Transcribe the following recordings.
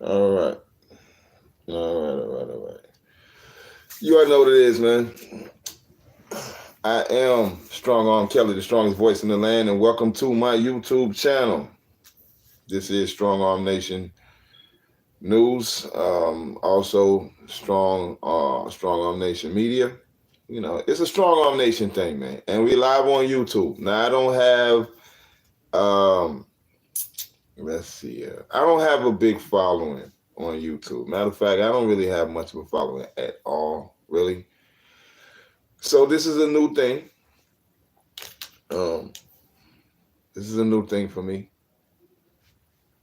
All right. You already know what it is, man. I am Strongarm Kelly, the strongest voice in the land, and welcome to my YouTube channel. This is Strongarm Nation News, also Strongarm Nation Media. You know, it's a Strongarm Nation thing, man, and we live on YouTube. Now, I don't have, let's see, I don't have a big following on YouTube. Matter of fact, I don't really have much of a following at all, really. So this is a new thing. This is a new thing for me.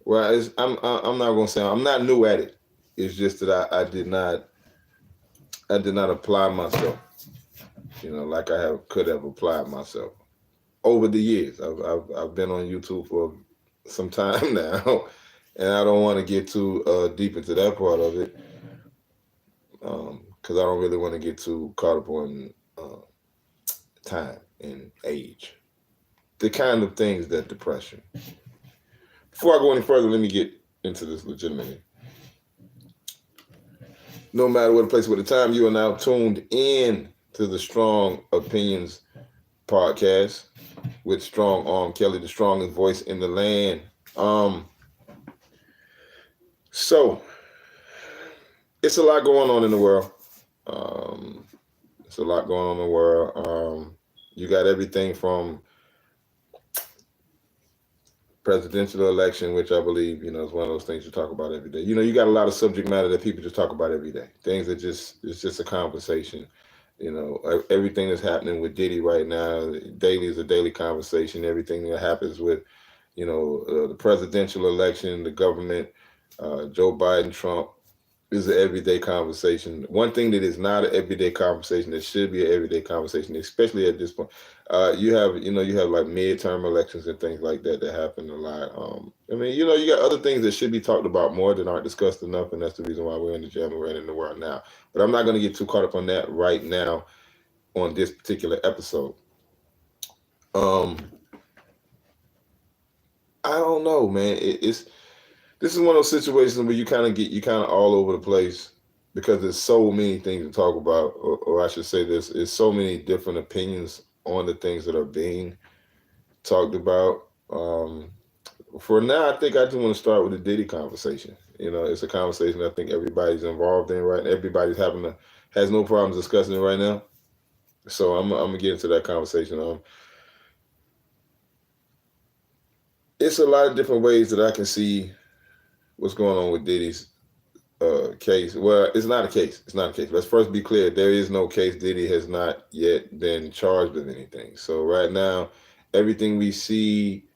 Well, I'm not gonna say I'm not new at it. It's just that I did not apply myself. You know, like could have applied myself over the years. I've been on YouTube for some time now, and I don't want to get too deep into that part of it, because I don't really want to get too caught up on time and age, the kind of things that depress you. Before I go any further, let me get into this legitimately. No matter what the place, what the time, you are now tuned in to the Strong Opinions podcast with Strongarm Kelly, the strongest voice in the land. So it's a lot going on in the world. It's a lot going on in the world. You got everything from presidential election, which I believe, you know, is one of those things you talk about every day. You know, you got a lot of subject matter that people just talk about every day. Things that it's just a conversation. You know, everything that's happening with Diddy right now, daily is a daily conversation. Everything that happens with, you know, the presidential election, the government, Joe Biden, Trump, is an everyday conversation. One thing that is not an everyday conversation, that should be an everyday conversation, especially at this point. You have like midterm elections and things like that happen a lot. I mean, you know, you got other things that should be talked about more that aren't discussed enough, and that's the reason why we're in the jam and we're in the world now. But I'm not going to get too caught up on that right now on this particular episode. I don't know, man. This is one of those situations where you kind of all over the place, because there's so many things to talk about, or I should say there's so many different opinions on the things that are being talked about. For now, I think I just want to start with the Diddy conversation. You know, it's a conversation I think everybody's involved in, right? Everybody's has no problems discussing it right now. So I'm gonna get into that conversation. It's a lot of different ways that I can see what's going on with Diddy's case. Well, it's not a case. It's not a case. Let's first be clear. There is no case. Diddy has not yet been charged with anything. So right now, everything we see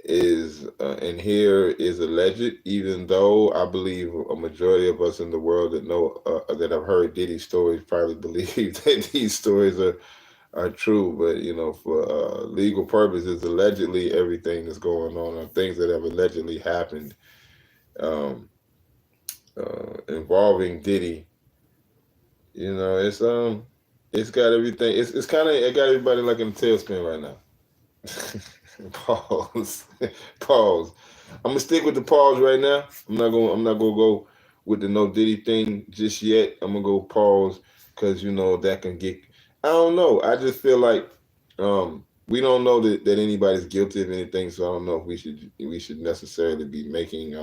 is and hear is alleged, even though I believe a majority of us in the world that know that have heard Diddy's stories probably believe that these stories are true. But, you know, for legal purposes, allegedly everything that's going on are things that have allegedly happened involving Diddy. You know, it's got everything. It's kind of, it got everybody like in a tailspin right now. Pause. Pause. I'm gonna stick with the pause right now. I'm not gonna go with the no Diddy thing just yet. I'm gonna go pause, because, you know, that can get, I don't know. I just feel like we don't know that anybody's guilty of anything, so I don't know if we should necessarily be making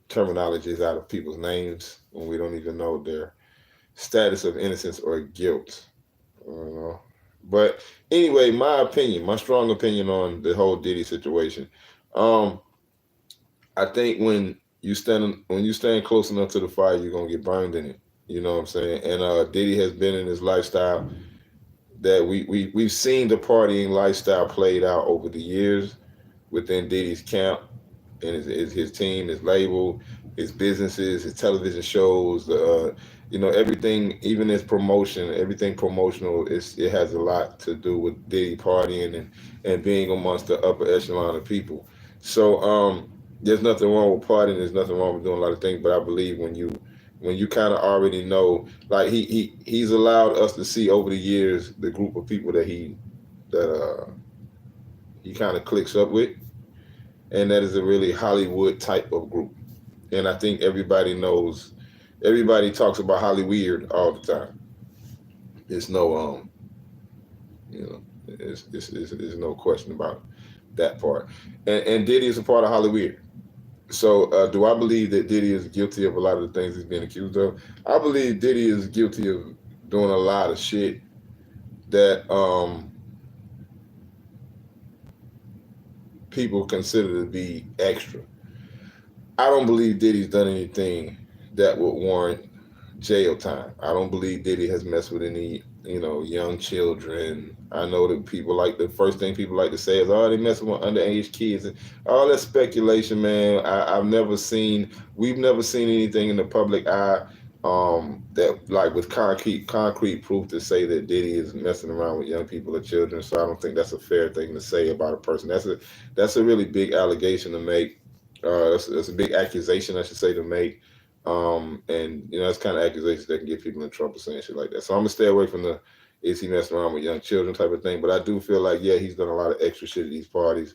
terminologies out of people's names when we don't even know their status of innocence or guilt. You know. But anyway, my strong opinion on the whole Diddy situation. Um, I think when you stand close enough to the fire, you're gonna get burned in it. You know what I'm saying? And Diddy has been in his lifestyle that we've seen the partying lifestyle played out over the years within Diddy's camp and his team, his label, his businesses, his television shows, everything, even his promotion, everything promotional, it has a lot to do with Diddy partying and being amongst the upper echelon of people. So there's nothing wrong with partying. There's nothing wrong with doing a lot of things. But I believe when you kind of already know, like he's allowed us to see over the years the group of people that he kind of clicks up with, and that is a really Hollywood type of group. And I think everybody talks about Hollyweird all the time. There's no there's no question about that part. And Diddy is a part of Hollyweird. So do I believe that Diddy is guilty of a lot of the things he's being accused of? I believe Diddy is guilty of doing a lot of shit that people consider to be extra. I don't believe Diddy's done anything that would warrant jail time. I don't believe Diddy has messed with any, young children. I know that people like the first thing people like to say is, "Oh, they messing with underage kids," and all that speculation, man. We've never seen anything in the public eye that like with concrete proof to say that Diddy is messing around with young people or children. So I don't think that's a fair thing to say about a person. That's a really big allegation to make. That's a big accusation, I should say, to make. And that's kind of accusations that can get people in trouble saying shit like that. So I'm gonna stay away from the is he messing around with young children type of thing. But I do feel like, yeah, he's done a lot of extra shit at these parties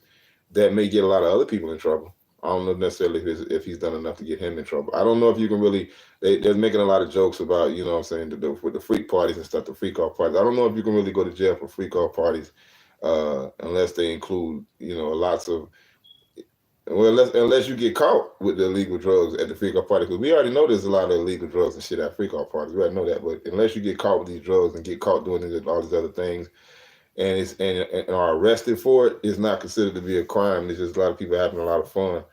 that may get a lot of other people in trouble. I don't know necessarily if he's done enough to get him in trouble. I don't know if you can really. They're making a lot of jokes about, what I'm saying, with the freak parties and stuff, the freak off parties. I don't know if you can really go to jail for freak off parties unless they include, lots of. Well, unless you get caught with the illegal drugs at the freak off party, because we already know there's a lot of illegal drugs and shit at freak off parties. We already know that, but unless you get caught with these drugs and get caught doing it and all these other things, and are arrested for it, it's not considered to be a crime. It's just a lot of people having a lot of fun.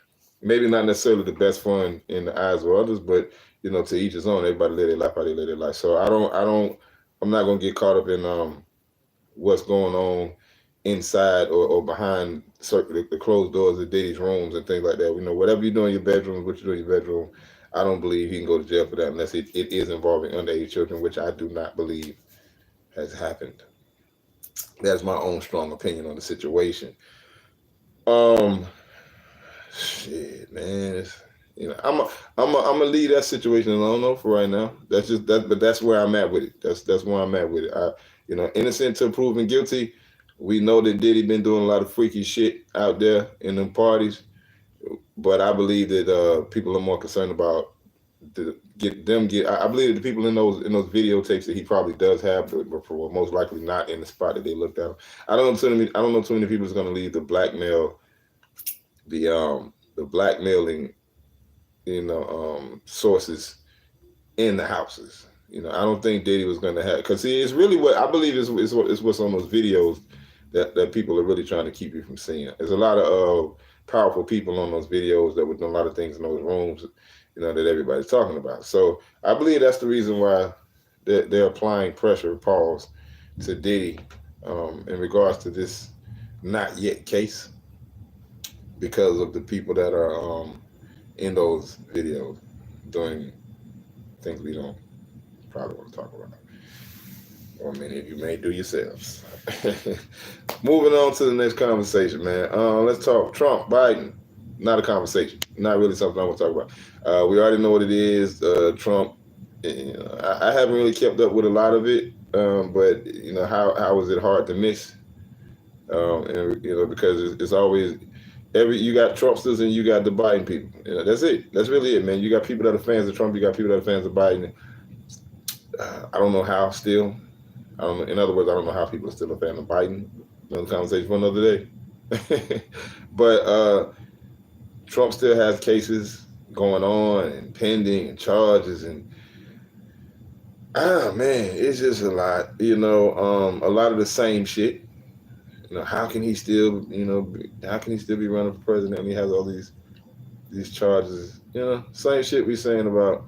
Maybe not necessarily the best fun in the eyes of others, but to each his own. Everybody live their life how they live their life. So I'm not gonna get caught up in what's going on inside or behind the closed doors of Diddy's rooms and things like that. Whatever you do in your bedroom, what you do in your bedroom, I don't believe he can go to jail for that unless it is involving underage children, which I do not believe has happened. That's my own strong opinion on the situation. Um, Shit, man. I'm gonna leave that situation alone though for right now. That's just that, but that's where I'm at with it. That's where I'm at with it. Innocent till proven guilty. We know that Diddy been doing a lot of freaky shit out there in them parties, but I believe that people are more concerned about I believe that the people in those videotapes that he probably does have, but for most likely not in the spot that they looked at him. I don't know too many people is going to leave the blackmailing sources in the houses. I don't think Diddy was going to have, because it's really what I believe is what's on those videos that people are really trying to keep you from seeing. There's a lot of powerful people on those videos that were doing a lot of things in those rooms, that everybody's talking about. So I believe that's the reason why they're applying pressure, pause, to Diddy in regards to this not yet case, because of the people that are in those videos doing things we don't probably want to talk about, or many of you may do yourselves. Moving on to the next conversation, man. Let's talk Trump, Biden. Not a conversation. Not really something I want to talk about. We already know what it is. Trump. I haven't really kept up with a lot of it, but how is it hard to miss? And because it's always you got Trumpsters and you got the Biden people. That's it. That's really it, man. You got people that are fans of Trump. You got people that are fans of Biden. I don't know how still. I don't know. In other words, I don't know how people are still a fan of Biden. Another conversation for another day. But Trump still has cases going on and pending and charges and man, it's just a lot. A lot of the same shit. How can he still how can he still be running for president when he has all these charges? Same shit we saying about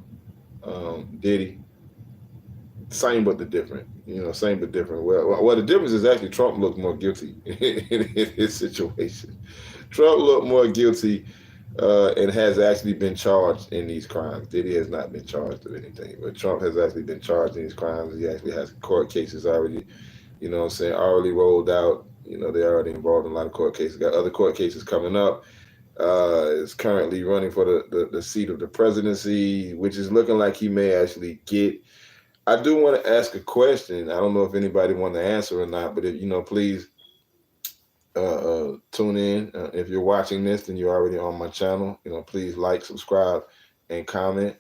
Diddy. Same but the different. Same but different. Well, the difference is actually Trump looked more guilty in his situation. Trump looked more guilty and has actually been charged in these crimes. Diddy has not been charged with anything, but Trump has actually been charged in these crimes. He actually has court cases already, already rolled out. They're already involved in a lot of court cases. Got other court cases coming up. Is currently running for the seat of the presidency, which is looking like he may actually get. I do want to ask a question. I don't know if anybody want to answer or not, but if please tune in. If you're watching this, then you're already on my channel. Please like, subscribe, and comment.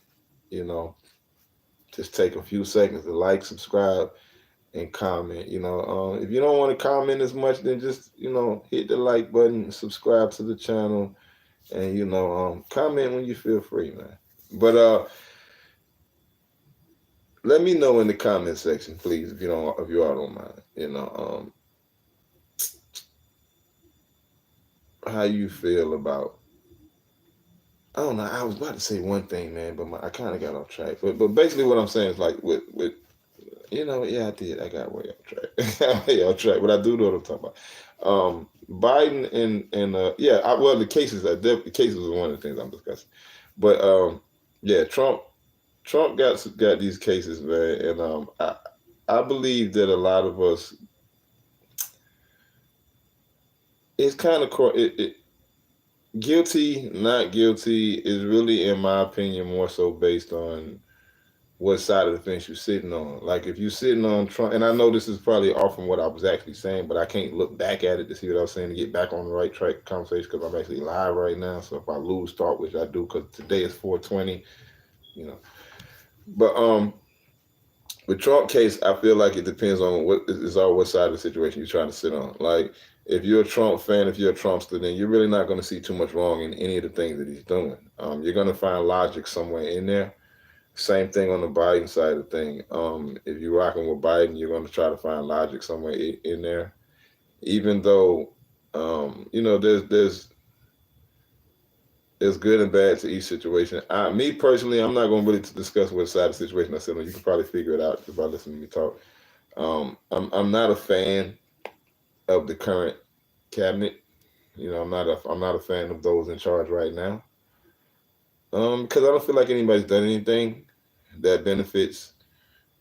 Just take a few seconds to like, subscribe, and comment. If you don't want to comment as much, then just hit the like button, subscribe to the channel, and comment when you feel free, man. But let me know in the comment section, please, if you all don't mind. How you feel about. I don't know. I was about to say one thing, man, but I kind of got off track. But basically, what I'm saying is like with yeah, I did. I got way off track. way off track, but I do know what I'm talking about. Biden and the cases. The cases are one of the things I'm discussing. But yeah, Trump got these cases, man, and I believe that a lot of us. It's kind of guilty, not guilty is really, in my opinion, more so based on what side of the fence you're sitting on. Like if you're sitting on Trump, and I know this is probably off from what I was actually saying, but I can't look back at it to see what I was saying to get back on the right track of conversation because I'm actually live right now. So if I lose thought, which I do because today is 420, But with Trump case, I feel like it depends on what side of the situation you're trying to sit on. Like if you're a Trump fan, if you're a Trumpster, then you're really not going to see too much wrong in any of the things that he's doing. You're going to find logic somewhere in there. Same thing on the Biden side of thing. If you're rocking with Biden, you're going to try to find logic somewhere in there. Even though, there's good and bad to each situation. Me personally, I'm not going to really discuss what side of the situation I sit on. You can probably figure it out just by listening to me talk. I'm not a fan of the current cabinet. I'm not a fan of those in charge right now. Because I don't feel like anybody's done anything that benefits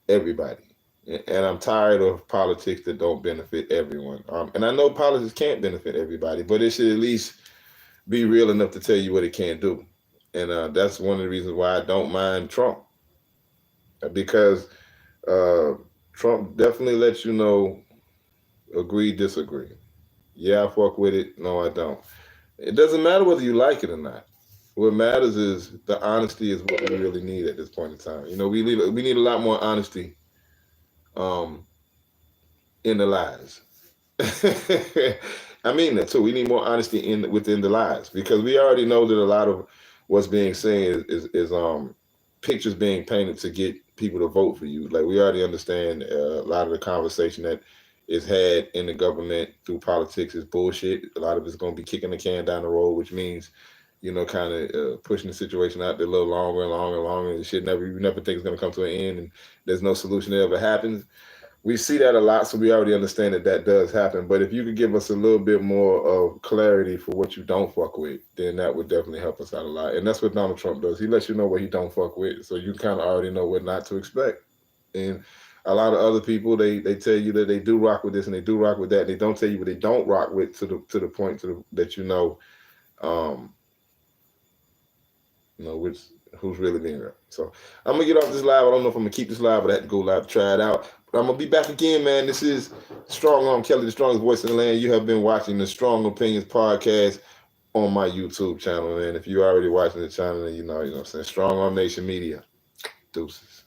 everybody. And I'm tired of politics that don't benefit everyone. And I know politics can't benefit everybody, but it should at least be real enough to tell you what it can't do. And that's one of the reasons why I don't mind Trump. Because Trump definitely lets you know, agree, disagree. Yeah, I fuck with it. No, I don't. It doesn't matter whether you like it or not. What matters is the honesty is what we really need at this point in time. We need a lot more honesty in the lies. I mean that too. We need more honesty within the lies because we already know that a lot of what's being said is pictures being painted to get people to vote for you. Like we already understand a lot of the conversation that is had in the government through politics is bullshit. A lot of it's going to be kicking the can down the road, which means kind of pushing the situation out there a little longer and longer and longer. And shit you never think it's going to come to an end, and there's no solution that ever happens. We see that a lot, so we already understand that does happen. But if you could give us a little bit more of clarity for what you don't fuck with, then that would definitely help us out a lot. And that's what Donald Trump does. He lets you know what he don't fuck with, so you kind of already know what not to expect. And a lot of other people, they tell you that they do rock with this and they do rock with that. And they don't tell you what they don't rock with to the point that who's really being real. So I'm gonna get off this live. I don't know if I'm gonna keep this live, but I had to go live to try it out. But I'm gonna be back again, man. This is Strongarm Kelly, the strongest voice in the land. You have been watching the Strong Opinions podcast on my YouTube channel, man. If you're already watching the channel, then you know what I'm saying. Strongarm Nation Media. Deuces.